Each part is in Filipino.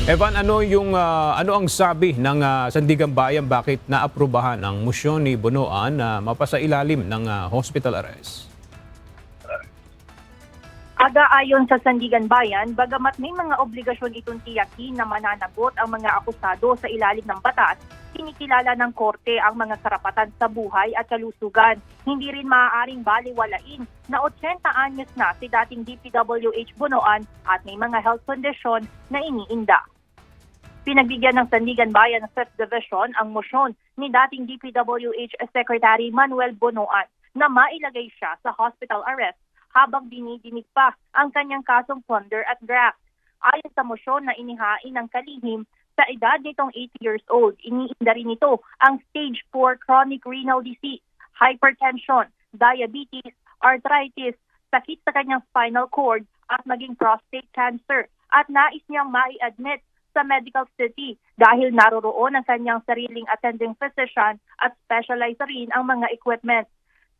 Evan, ano ang sabi ng Sandigan Bayan, bakit naaprubahan ang motion ni Bonoan na mapasailalim ng hospital arrest? Ayon sa Sandigan Bayan, bagamat may mga obligasyon itong tiyakin na mananagot ang mga akusado sa ilalim ng batas, kinikilala ng korte ang mga karapatan sa buhay at kalusugan. Hindi rin maaaring baliwalain na 80 anyos na si dating DPWH Bonoan at may mga health condition na iniinda. Pinagbigyan ng Sandigan Bayan ng 5th Division ang motion ni dating DPWH Secretary Manuel Bonoan na mailagay siya sa hospital arrest habang dinidinig pa ang kanyang kasong plunder at graft. Ayon sa motion na inihain ng kalihim, sa edad nitong 80 years old, iniinda rin ito ang stage 4 chronic renal disease, hypertension, diabetes, arthritis, sakit sa kanyang spinal cord at maging prostate cancer, at nais niyang mai-admit sa medical city dahil naroroon ang kanyang sariling attending physician at specialized rin ang mga equipment.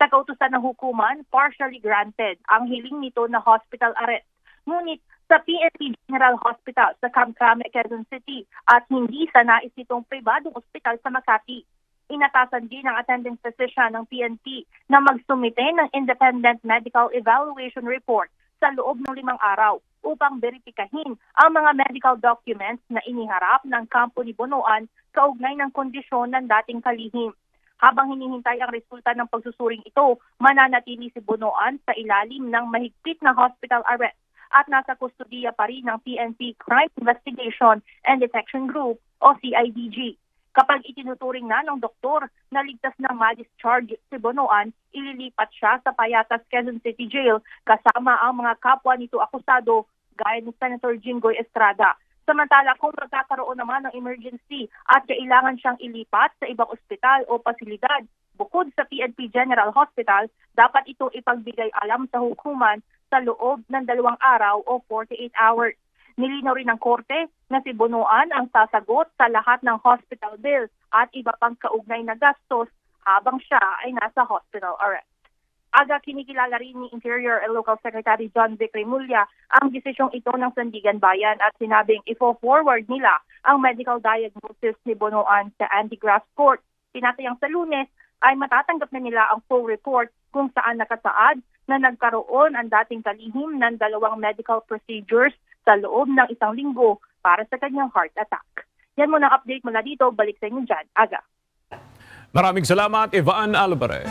Sa kautusan ng hukuman, partially granted ang hiling nito na hospital arrest. Ngunit sa PNP General Hospital sa Kamkrame, Quezon City at hindi sa nais nitong pribadong ospital sa Makati. Inatasan din ng attending physician ng PNP na magsumite ng independent medical evaluation report sa loob ng 5 araw upang beripikahin ang mga medical documents na iniharap ng kampo ni Bonoan kaugnay ng kondisyon ng dating kalihim. Habang hinihintay ang resulta ng pagsusuring ito, mananatili si Bonoan sa ilalim ng mahigpit na hospital arrest at nasa kustudiya pa rin ng PNP Crime Investigation and Detection Group o CIDG. Kapag itinuturing na ng doktor na ligtas na ma-discharge si Bonoan, ililipat siya sa Payatas, Quezon City Jail kasama ang mga kapwa nito akusado gaya ni Senator Jinggoy Estrada. Samantala, kung magkakaroon naman ng emergency at kailangan siyang ilipat sa ibang ospital o pasilidad, bukod sa PNP General Hospital, dapat itong ipagbigay alam sa hukuman sa loob ng 2 araw o 48 hours. Nilinaw rin ng korte na si Bonoan ang sasagot sa lahat ng hospital bill at iba pang kaugnay na gastos habang siya ay nasa hospital arrest. Kinikilala rin ni Interior and Local Secretary John Vic Remulla ang desisyong ito ng Sandigan Bayan at sinabing ifo-forward nila ang medical diagnosis ni Bonoan sa Anti-Graft Court. Tinatayang sa Lunes ay matatanggap na nila ang full report kung saan nakasaad na nagkaroon ang dating kalihim ng 2 medical procedures sa loob ng 1 linggo para sa kanyang heart attack. Yan muna ang update mula dito. Balik sa inyo dyan, Aga. Maraming salamat, Evan Alvarez.